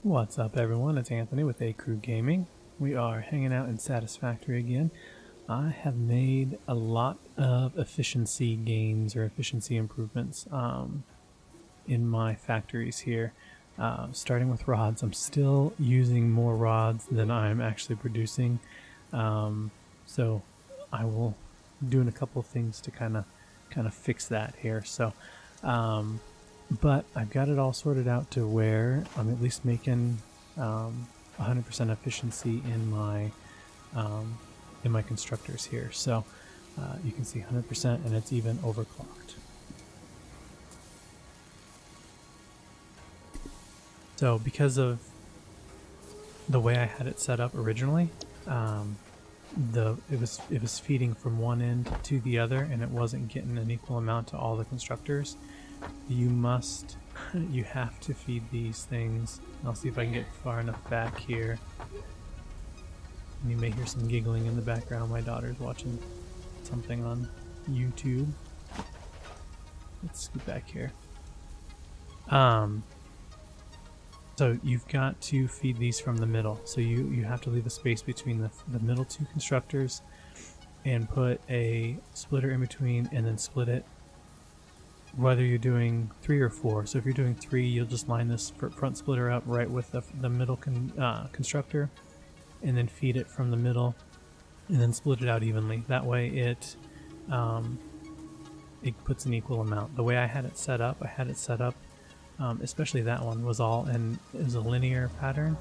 What's up everyone, it's Anthony with A Crew Gaming. We are hanging out in Satisfactory again. I have made a lot of efficiency gains or efficiency improvements in my factories here. Starting with rods, I'm still using more rods than I'm actually producing. So I will doing a couple of things to kind of fix that here. So but I've got it all sorted out to where I'm at least making 100% efficiency in my constructors here. So you can see 100%, and it's even overclocked. So because of the way I had it set up originally, it was feeding from one end to the other, and it wasn't getting an equal amount to all the constructors. You have to feed these things. I'll see if I can get far enough back here. And you may hear some giggling in the background. My daughter's watching something on YouTube. Let's scoot back here. So you've got to feed these from the middle. So you have to leave a space between the middle two constructors and put a splitter in between, and then split it, whether you're doing 3 or 4. So if you're doing 3, you'll just line this front splitter up right with the middle constructor, and then feed it from the middle, and then split it out evenly. That way it puts an equal amount. The way I had it set up, especially that one, was it was a linear pattern.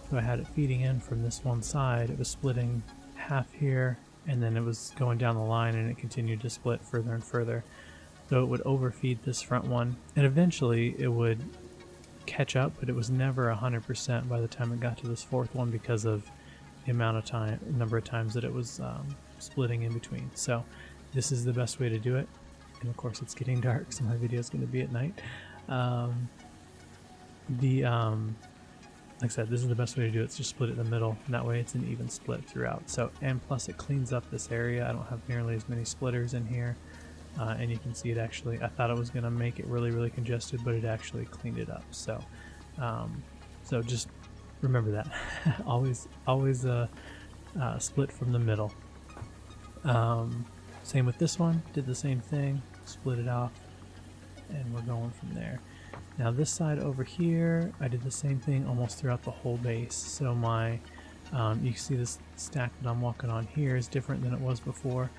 So I had it feeding in from this one side. It was splitting half here, and then it was going down the line, and it continued to split further and further. So it would overfeed this front one, and eventually it would catch up, but it was never 100% by the time it got to this fourth one, because of the number of times that it was splitting in between. So this is the best way to do it. And of course it's getting dark, so my video is going to be at night. Like I said, this is the best way to do it. It's just split it in the middle, and that way it's an even split throughout. So, and plus it cleans up this area. I don't have nearly as many splitters in here. And you can see it actually, I thought it was going to make it really, really congested, but it actually cleaned it up. So, so just remember that. always split from the middle. Same with this one, did the same thing, split it off, and we're going from there. Now this side over here, I did the same thing almost throughout the whole base. So my, you can see this stack that I'm walking on here is different than it was before.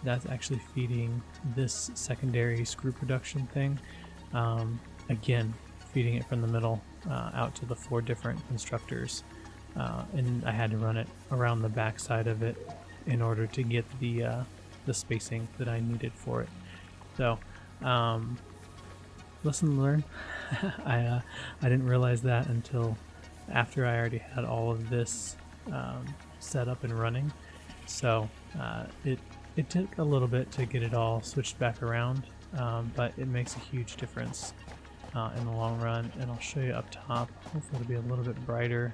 That's actually feeding this secondary screw production thing. Again, feeding it from the middle out to the 4 different constructors. And I had to run it around the back side of it in order to get the spacing that I needed for it. So, lesson learned. I didn't realize that until after I already had all of this set up and running. So it took a little bit to get it all switched back around, but it makes a huge difference in the long run. And I'll show you up top. Hopefully it'll be a little bit brighter.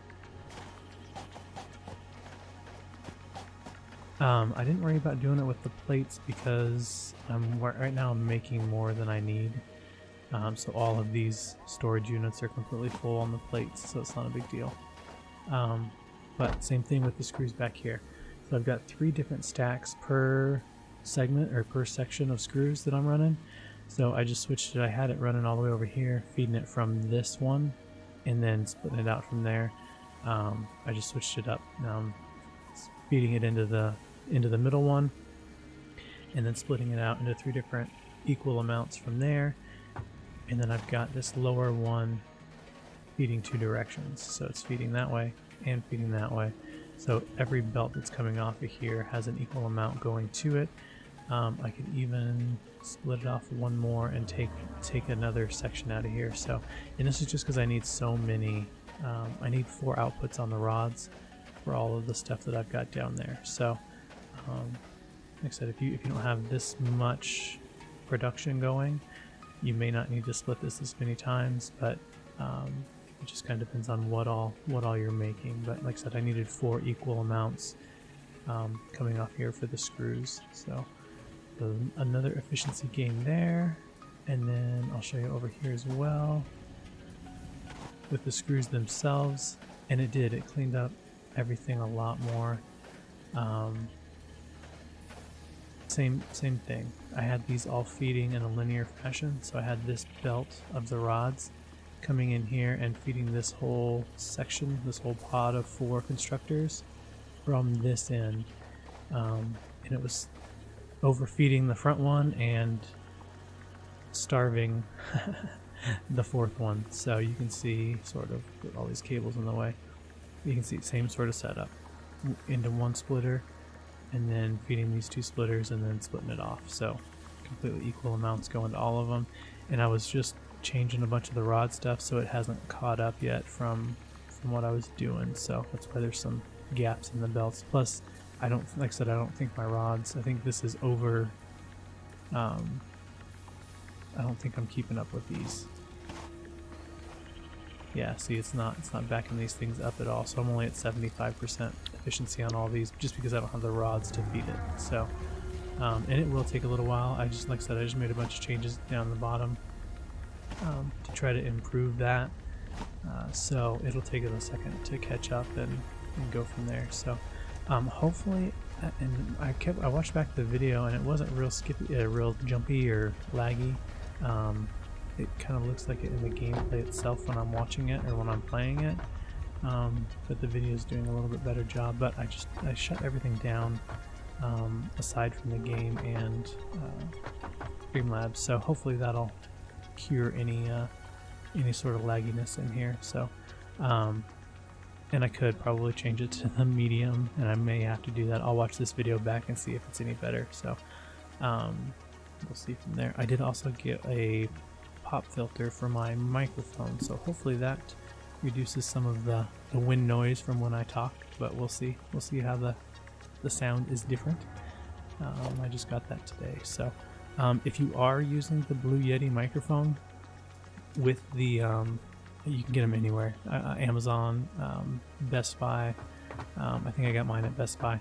I didn't worry about doing it with the plates because right now I'm making more than I need. So all of these storage units are completely full on the plates, so it's not a big deal. But same thing with the screws back here. So I've got 3 different stacks per segment or per section of screws that I'm running. So I just switched it. I had it running all the way over here, feeding it from this one, and then splitting it out from there. I just switched it up. Now I'm feeding it into the middle one, and then splitting it out into 3 different equal amounts from there. And then I've got this lower one feeding 2 directions. So it's feeding that way and feeding that way. So every belt that's coming off of here has an equal amount going to it. I could even split it off one more and take another section out of here. So, and this is just because I need so many. I need 4 outputs on the rods for all of the stuff that I've got down there. So, like I said, if you don't have this much production going, you may not need to split this many times, but it just kind of depends on what all you're making. But like I said, I needed 4 equal amounts coming off here for the screws. So another efficiency gain there, and then I'll show you over here as well. with the screws themselves, and it did. It cleaned up everything a lot more. Same thing. I had these all feeding in a linear fashion, so I had this belt of the rods coming in here and feeding this whole section, this whole pod of 4 constructors from this end, and it was overfeeding the front one and starving the 4th one. So you can see, sort of, with all these cables in the way, you can see same sort of setup into one splitter, and then feeding these 2 splitters and then splitting it off. So completely equal amounts going to all of them. And I was just changing a bunch of the rod stuff, so it hasn't caught up yet from what I was doing. So that's why there's some gaps in the belts. Plus, I don't, like I said, I don't think my rods, I think this is over, I don't think I'm keeping up with these. Yeah, see, it's not backing these things up at all, so I'm only at 75% efficiency on all these, just because I don't have the rods to feed it. So, and it will take a little while. I just, like I said, I just made a bunch of changes down the bottom to try to improve that. So it'll take it a second to catch up and go from there. So, hopefully, and I watched back the video, and it wasn't real real jumpy or laggy. It kind of looks like it in the gameplay itself when I'm watching it or when I'm playing it, but the video is doing a little bit better job. But I shut everything down aside from the game and Streamlabs, so hopefully that'll cure any sort of lagginess in here. So and I could probably change it to the medium, and I may have to do that. I'll watch this video back and see if it's any better. So we'll see from there. I did also get a pop filter for my microphone, so hopefully that reduces some of the wind noise from when I talk, but we'll see how the sound is different. I just got that today. So if you are using the Blue Yeti microphone with the you can get them anywhere, Amazon, Best Buy, I think I got mine at Best Buy,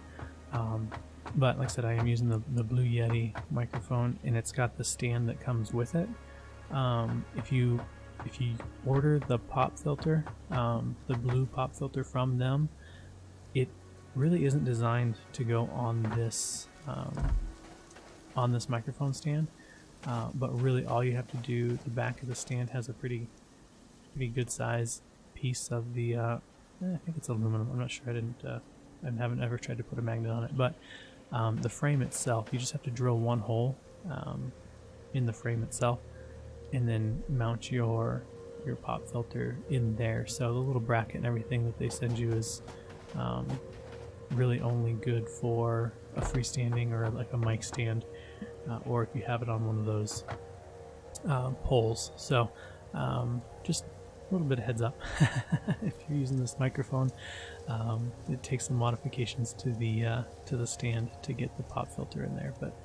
but like I said, I am using the Blue Yeti microphone, and it's got the stand that comes with it. If you order the pop filter, the blue pop filter from them, it really isn't designed to go on this microphone stand, but really all you have to do, the back of the stand has a pretty good size piece of the I think it's aluminum, I'm not sure, I haven't ever tried to put a magnet on it, but the frame itself, you just have to drill one hole in the frame itself, and then mount your pop filter in there. So the little bracket and everything that they send you is really only good for a freestanding or like a mic stand, or if you have it on one of those poles. So just a little bit of heads up if you're using this microphone. It takes some modifications to the stand to get the pop filter in there, but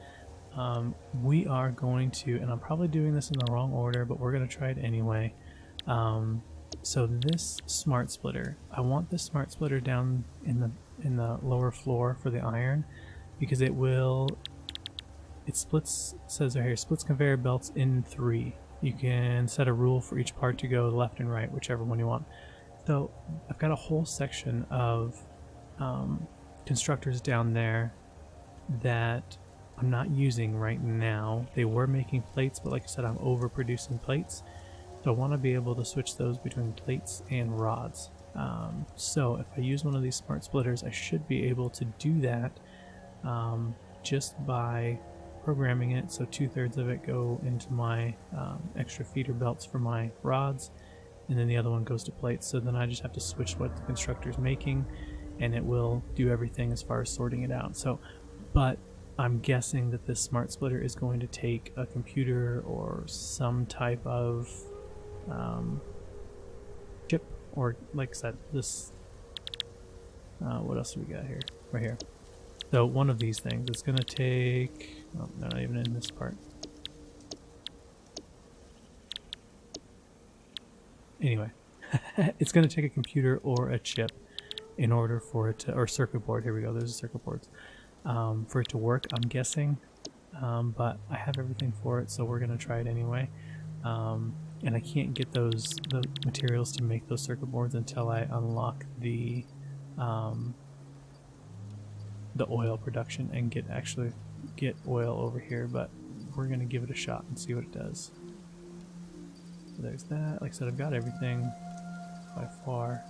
we are going to, and I'm probably doing this in the wrong order, but we're going to try it anyway. So this smart splitter, I want this smart splitter down in the lower floor for the iron, because it splits, says right here, splits conveyor belts in 3. You can set a rule for each part to go left and right, whichever one you want. So I've got a whole section of constructors down there that I'm not using right now. They were making plates, but like I said, I'm overproducing plates, so I want to be able to switch those between plates and rods. So if I use one of these smart splitters, I should be able to do that just by programming it, so 2/3 of it go into my extra feeder belts for my rods, and then the other one goes to plates. So then I just have to switch what the constructor's making, and it will do everything as far as sorting it out. So, but I'm guessing that this smart splitter is going to take a computer or some type of chip, or like I said, this, what else do we got here? Right here. So one of these things, it's going to take, oh, not even in this part. Anyway, it's going to take a computer or a chip in order for it to, or circuit board, here we go, there's the circuit boards. For it to work, I'm guessing, but I have everything for it, so we're going to try it anyway. and I can't get the materials to make those circuit boards until I unlock the oil production and actually get oil over here. But we're gonna give it a shot and see what it does. So there's that. Like I said, I've got everything by far.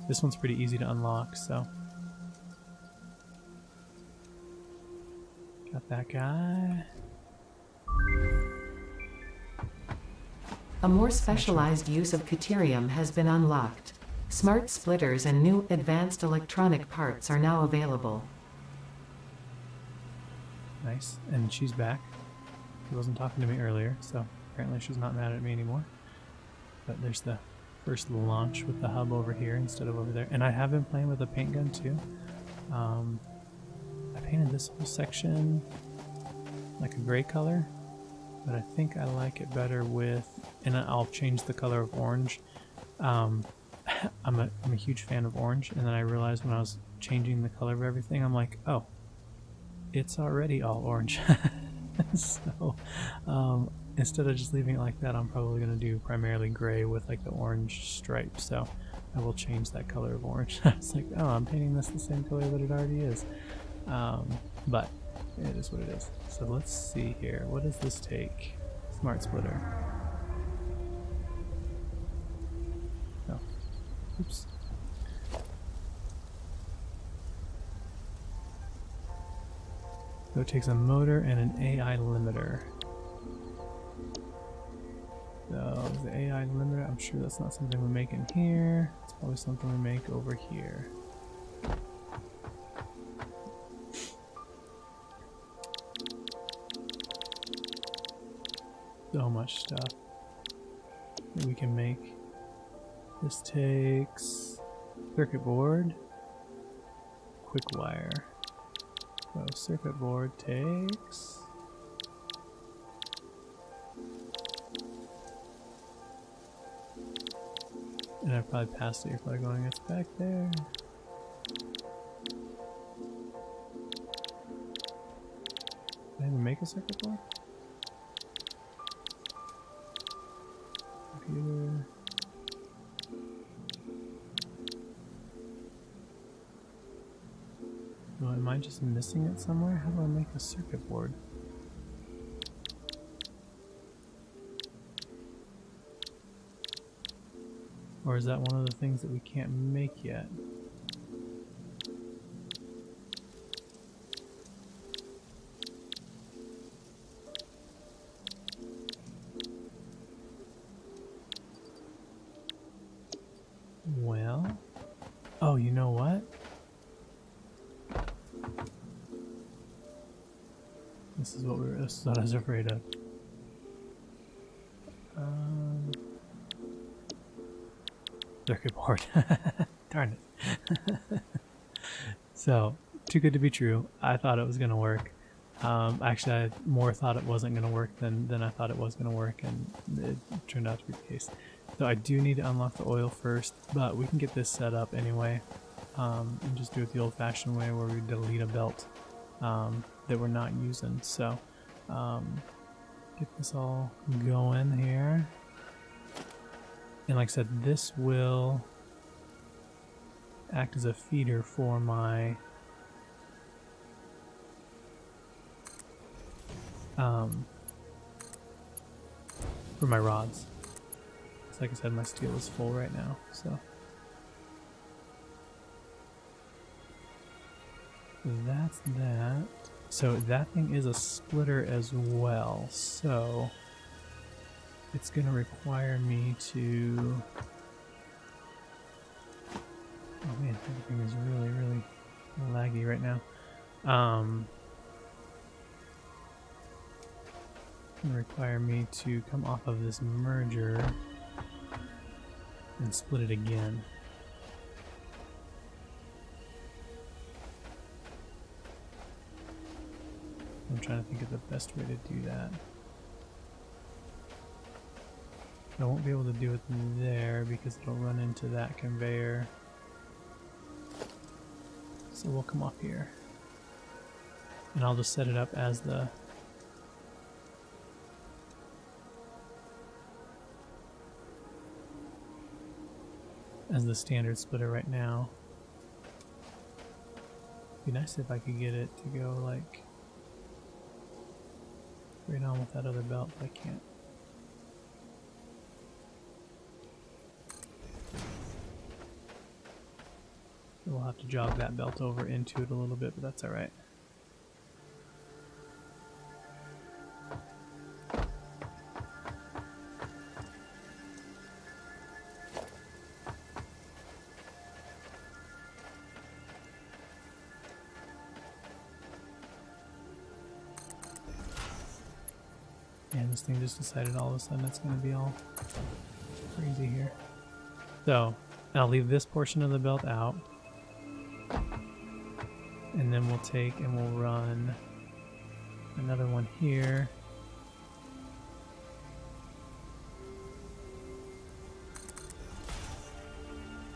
This one's pretty easy to unlock, so got that guy. A more specialized use of Deuterium has been unlocked. Smart splitters and new advanced electronic parts are now available. Nice, and she's back. She wasn't talking to me earlier, so apparently she's not mad at me anymore. But there's the first launch with the hub over here instead of over there. And I have been playing with a paint gun too. I painted this whole section like a gray color, but I think I like it better with, and I'll change the color of orange. I'm a huge fan of orange, and then I realized when I was changing the color of everything, I'm like, oh, it's already all orange. So instead of just leaving it like that, I'm probably going to do primarily gray with like the orange stripe. So I will change that color of orange. I was like, oh, I'm painting this the same color that it already is. But it is what it is. So let's see here. What does this take? Smart splitter. Oh, oops. So it takes a motor and an AI limiter. So the AI limiter, I'm sure that's not something we make in here. It's probably something we make over here. So much stuff that we can make. This takes circuit board, quick wire. So circuit board takes and I probably passed it. You're probably going, it's back there. Did I even make a circuit board? Computer. Oh, am I just missing it somewhere? How do I make a circuit board? Or is that one of the things that we can't make yet? Well, oh, you know what? This is what I was afraid of. Circuit board. Darn it. So, too good to be true. I thought it was going to work. Actually, I more thought it wasn't going to work than I thought it was going to work, and it turned out to be the case. So I do need to unlock the oil first, but we can get this set up anyway, and just do it the old-fashioned way where we delete a belt that we're not using. So get this all going here. And like I said, this will act as a feeder for my rods. So like I said, my steel is full right now, so that's that. So that thing is a splitter as well, so it's gonna require me to... Oh man, everything is really laggy right now. It's gonna require me to come off of this merger and split it again. I'm trying to think of the best way to do that. I won't be able to do it there because it'll run into that conveyor. So we'll come off here. And I'll just set it up as the as the standard splitter right now. Be nice if I could get it to go like right on with that other belt, but I can't. We'll have to jog that belt over into it a little bit, but that's alright. And this thing just decided all of a sudden it's going to be all crazy here. So, I'll leave this portion of the belt out. And then we'll take and we'll run another one here.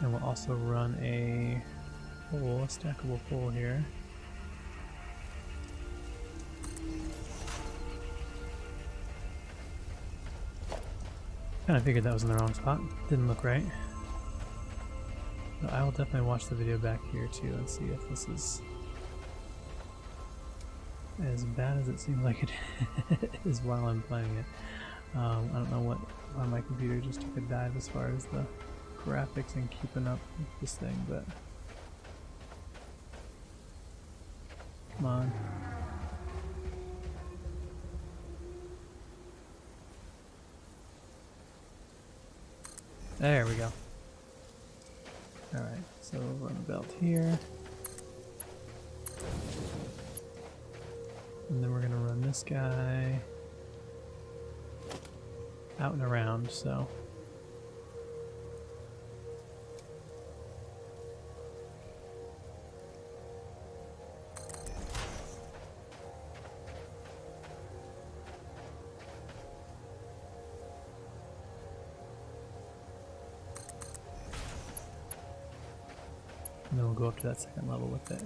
And we'll also run a pole, a stackable pole here. Kind of figured that was in the wrong spot. Didn't look right. But I will definitely watch the video back here too and see if this is as bad as it seems like it is while I'm playing it. I don't know why my computer just took a dive as far as the graphics and keeping up with this thing, but come on. There we go. Alright, so we'll run the belt here. And then we're going to run this guy out and around, so. And then we'll go up to that second level with it.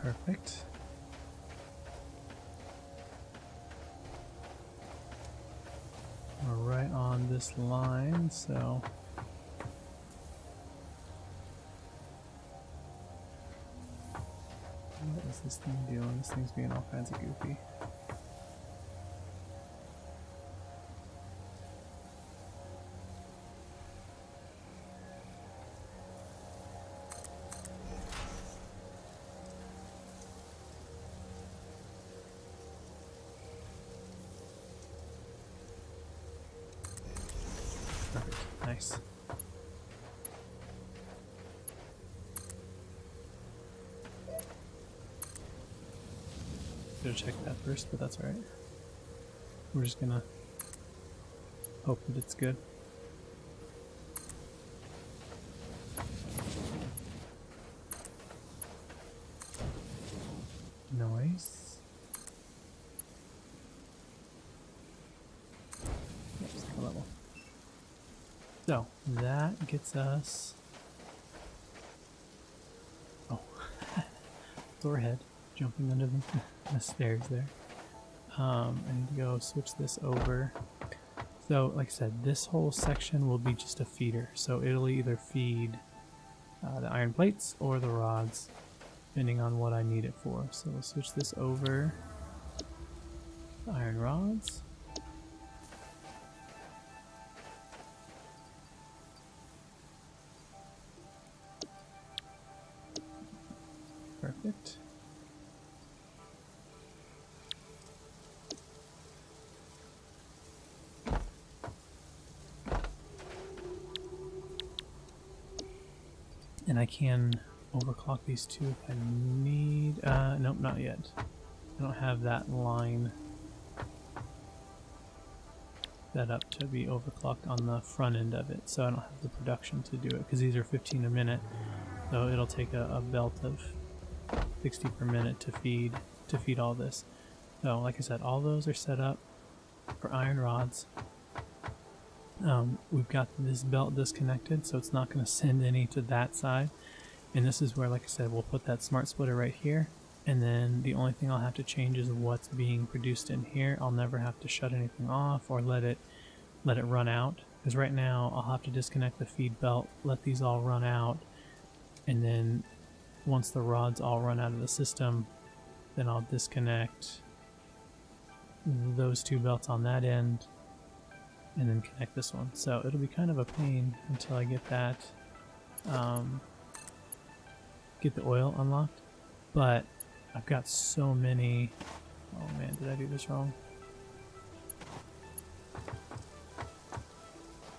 Perfect. We're right on this line, so what is this thing doing? This thing's being all kinds of goofy. Perfect. Nice. Should have checked that first, but that's alright. We're just gonna hope that it's good. Noise. Oops, second level. So that gets us. Oh, door head jumping under the stairs there. I need to go switch this over. So, like I said, this whole section will be just a feeder. So it'll either feed the iron plates or the rods, depending on what I need it for. So we'll switch this over to iron rods. Perfect. And I can overclock these two if I need. Nope, not yet. I don't have that line set up to be overclocked on the front end of it, so I don't have the production to do it because these are 15 a minute. So it'll take a belt of 60 per minute to feed all this. So like I said, all those are set up for iron rods. we've got this belt disconnected, so it's not going to send any to that side. And this is where, like I said, we'll put that smart splitter right here. And then the only thing I'll have to change is what's being produced in here. I'll never have to shut anything off or let it run out. Because right now I'll have to disconnect the feed belt, let these all run out, and then once the rods all run out of the system, then I'll disconnect those two belts on that end and then connect this one. So it'll be kind of a pain until I get that, get the oil unlocked. But I've got so many. Oh man, did I do this wrong?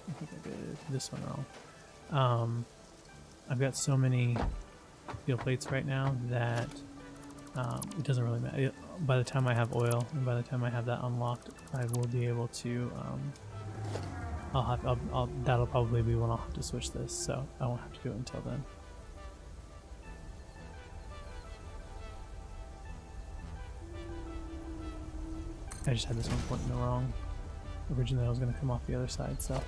I think I did this one wrong. I've got so many steel plates right now that it doesn't really matter. By the time I have oil and by the time I have that unlocked, I will be able to. That'll probably be when I'll have to switch this, so I won't have to do it until then. I just had this one pointing the wrong. Originally I was going to come off the other side, so.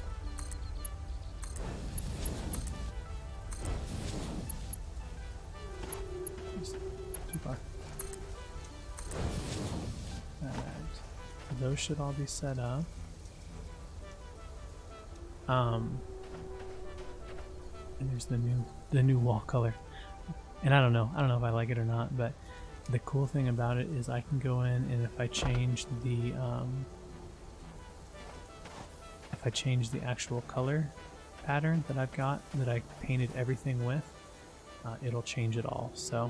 Too far. Alright. Those should all be set up. And there's the new wall color. And I don't know if I like it or not, but the cool thing about it is I can go in and if I change the actual color pattern that I've got, that I painted everything with, it'll change it all. So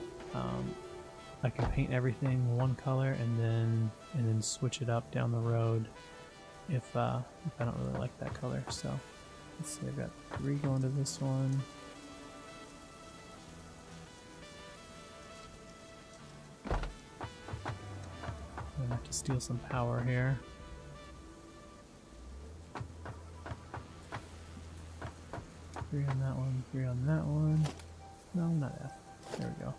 I can paint everything one color and then switch it up down the road if I don't really like that color. So let's see, I've got 3 going to this one. I'm gonna have to steal some power here. Three on that one, 3 on that one. No, not F. There we go.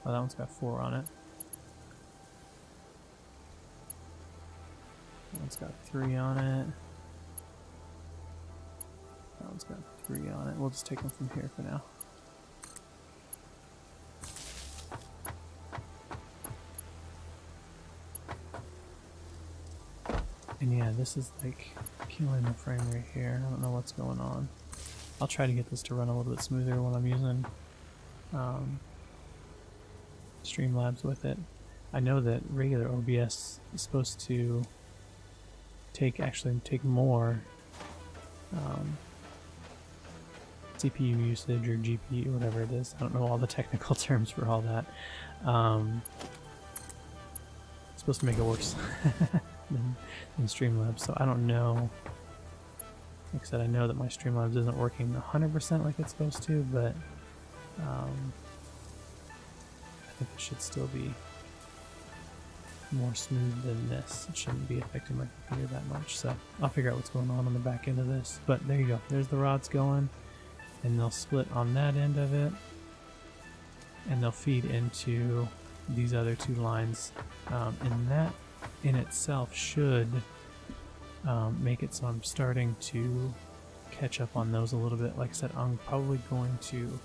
Oh, that one's got 4 on it. That one's got 3 on it. That one's got 3 on it. We'll just take them from here for now. And yeah, this is like killing the frame rate here. I don't know what's going on. I'll try to get this to run a little bit smoother when I'm using Streamlabs with it. I know that regular OBS is supposed to take more CPU usage or GPU, whatever it is. I don't know all the technical terms for all that. It's supposed to make it worse than Streamlabs, so I don't know. Like I said, I know that my Streamlabs isn't working 100% like it's supposed to, but I think it should still be more smooth than this. It shouldn't be affecting my computer that much, so I'll figure out what's going on the back end of this. But there you go, there's the rods going, and they'll split on that end of it, and they'll feed into these other 2 lines, and that in itself should make it so I'm starting to catch up on those a little bit. Like I said, I'm probably going to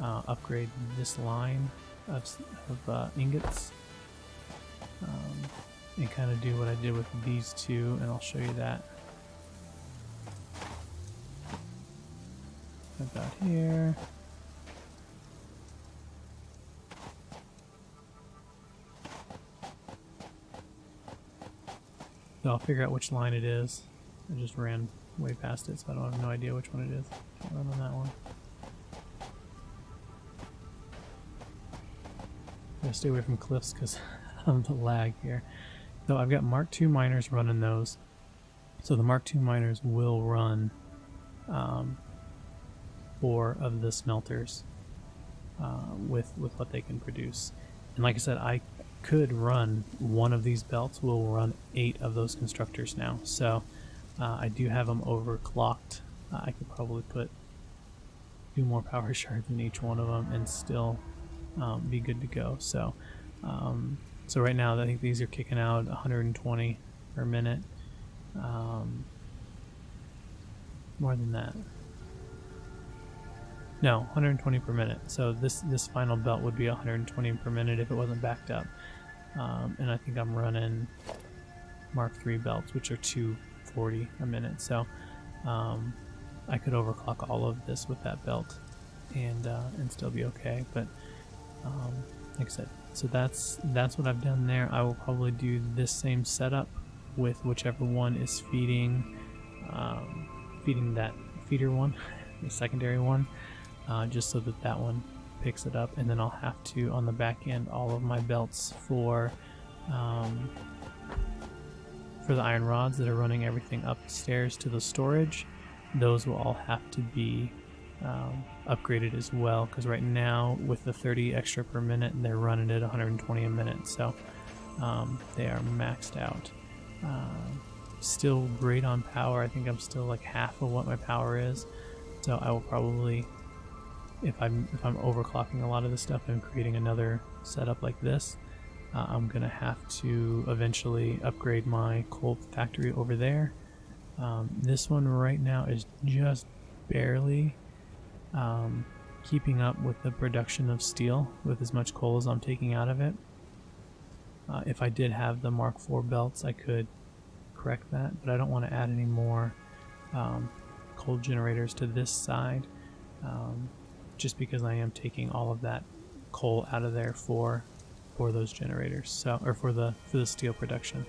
upgrade this line of ingots and kind of do what I did with these 2, and I'll show you that. I've got here. So I'll figure out which line it is. I just ran way past it, so I don't have no idea which one it is. Can't run on that one. I'm gonna stay away from cliffs because of the lag here. So I've got Mark II miners running those. So the Mark II miners will run 4 of the smelters with what they can produce. And like I said, I could run one of these belts. Will run 8 of those constructors now. So I do have them overclocked. I could probably put 2 more power shards in each one of them and still be good to go. So so right now I think these are kicking out 120 per minute. More than that. No, 120 per minute. So this final belt would be 120 per minute if it wasn't backed up. And I think I'm running Mark III belts, which are 240 a minute. So I could overclock all of this with that belt and still be okay. But like I said, so that's what I've done there. I will probably do this same setup with whichever one is feeding that feeder one, the secondary one, just so that one picks it up. And then I'll have to, on the back end, all of my belts for the iron rods that are running everything upstairs to the storage, those will all have to be upgraded as well, because right now with the 30 extra per minute they're running at 120 a minute, so they are maxed out. Still great on power. I think I'm still like half of what my power is, so I will probably, if I'm overclocking a lot of this stuff and creating another setup like this, I'm gonna have to eventually upgrade my coal factory over there. This one right now is just barely keeping up with the production of steel with as much coal as I'm taking out of it. If I did have the Mark IV belts, I could correct that, but I don't want to add any more coal generators to this side, just because I am taking all of that coal out of there for those generators, so, or for the steel production.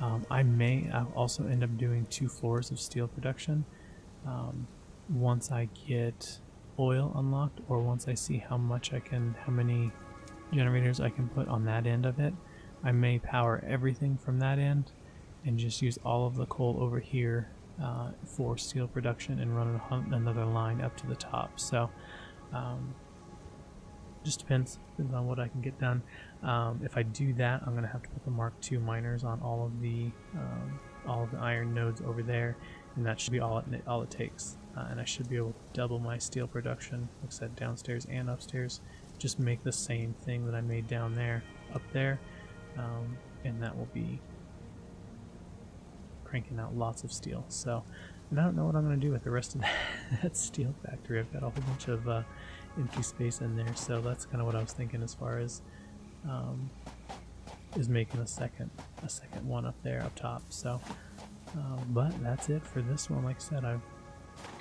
I'll also end up doing 2 floors of steel production once I get oil unlocked, or once I see how many generators I can put on that end of it. I may power everything from that end and just use all of the coal over here for steel production and run another line up to the top. So just depends on what I can get done. If I do that, I'm going to have to put the Mark II miners on all of the iron nodes over there, and that should be all it takes. And I should be able to double my steel production, like I said, downstairs and upstairs. Just make the same thing that I made down there up there, and that will be cranking out lots of steel. So, and I don't know what I'm going to do with the rest of that steel factory. I've got a whole bunch of empty space in there, so that's kind of what I was thinking as far as is making a second one up there up top. So but that's it for this one. Like I said, I'm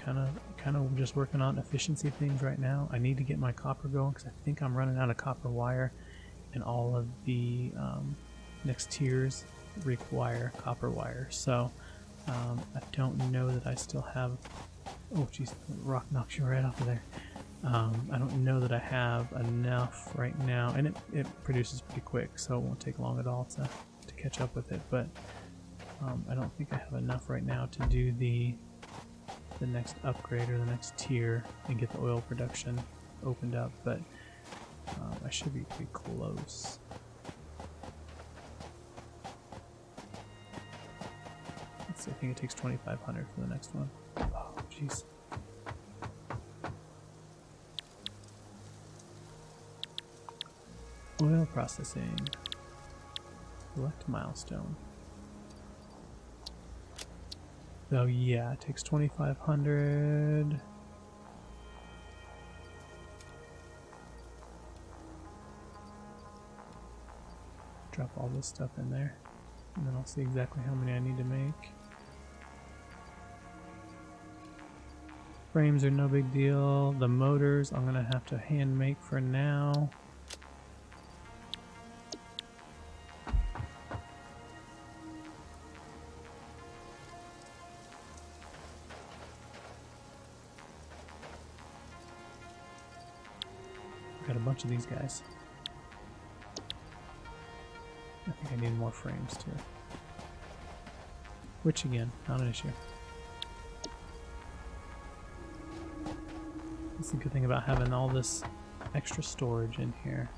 kind of just working on efficiency things right now. I need to get my copper going because I think I'm running out of copper wire, and all of the next tiers require copper wire. So I don't know that I still have, oh geez, rock knocks you right off of there. I don't know that I have enough right now, and it produces pretty quick, so it won't take long at all to catch up with it, but I don't think I have enough right now to do the next upgrade or the next tier and get the oil production opened up, but I should be pretty close. Let's see, I think it takes 2,500 for the next one. Oh, jeez. Oil processing. Select milestone. So yeah, it takes 2,500. Drop all this stuff in there, and then I'll see exactly how many I need to make. Frames are no big deal. The motors I'm gonna have to hand make for now. Got a bunch of these guys. I think I need more frames too. Which again, not an issue. That's the good thing about having all this extra storage in here.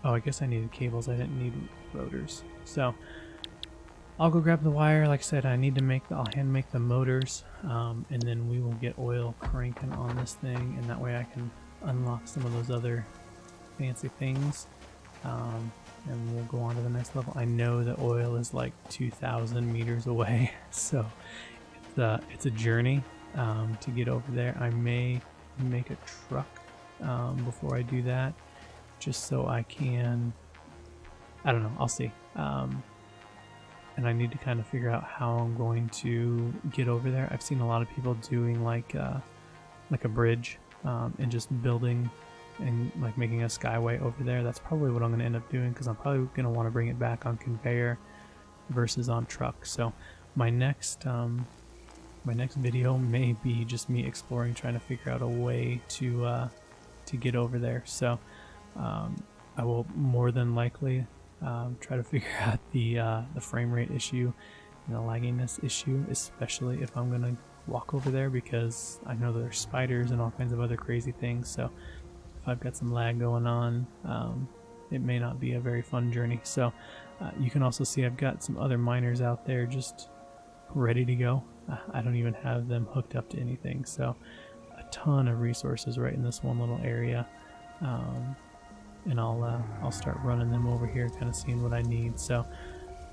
Oh, I guess I needed cables. I didn't need rotors. So I'll go grab the wire. Like I said, I need to I'll hand make the motors, and then we will get oil cranking on this thing, and that way I can unlock some of those other fancy things. and we'll go on to the next level. I know that oil is like 2,000 meters away, so it's a journey to get over there. I may make a truck before I do that, just so I can, I don't know, I'll see. And I need to kind of figure out how I'm going to get over there. I've seen a lot of people doing like a bridge and just building and like making a skyway over there. That's probably what I'm going to end up doing, because I'm probably going to want to bring it back on conveyor versus on truck. So my next video may be just me exploring, trying to figure out a way to get over there. So I will more than likely try to figure out the frame rate issue and the lagginess issue, especially if I'm gonna walk over there, because I know there's spiders and all kinds of other crazy things. So if I've got some lag going on, it may not be a very fun journey. So you can also see I've got some other miners out there just ready to go. I don't even have them hooked up to anything, so a ton of resources right in this one little area. And I'll start running them over here, kind of seeing what I need. So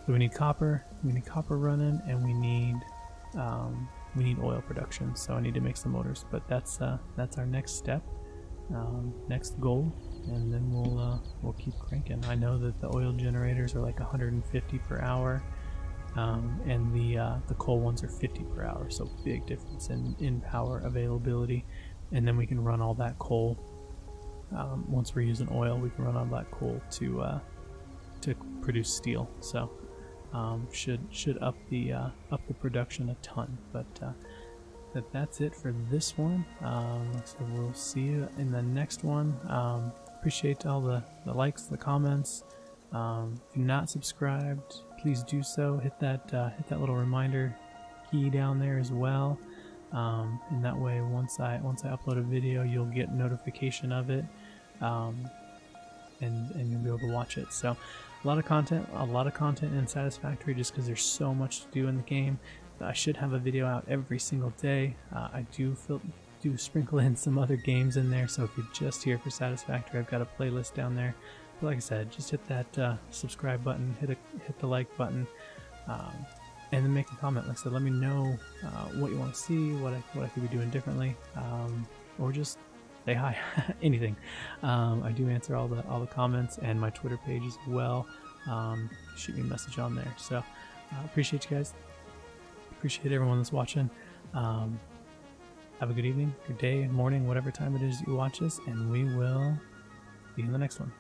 we need copper running, and we need oil production. So I need to make some motors, but that's our next step, next goal, and then we'll keep cranking. I know that the oil generators are like 150 per hour, and the coal ones are 50 per hour. So big difference in power availability, and then we can run all that coal. Once we're using oil, we can run on that coal to produce steel. So should up the production a ton. But that's it for this one. So we'll see you in the next one. Appreciate all the likes, the comments. If you're not subscribed, please do so. Hit that little reminder key down there as well. And that way, once I upload a video, you'll get notification of it, and you'll be able to watch it. So a lot of content in Satisfactory, just because there's so much to do in the game. I should have a video out every single day. I do sprinkle in some other games in there, so if you're just here for Satisfactory, I've got a playlist down there. But like I said, just hit that subscribe button, hit the like button, and then make a comment. Like I said, let me know what you want to see, what I could be doing differently, or just say hi. Anything. I do answer all the comments, and my Twitter page as well. Shoot me a message on there. So appreciate you guys. Appreciate everyone that's watching. Have a good evening, good day, morning, whatever time it is that you watch this, and we will see you in the next one.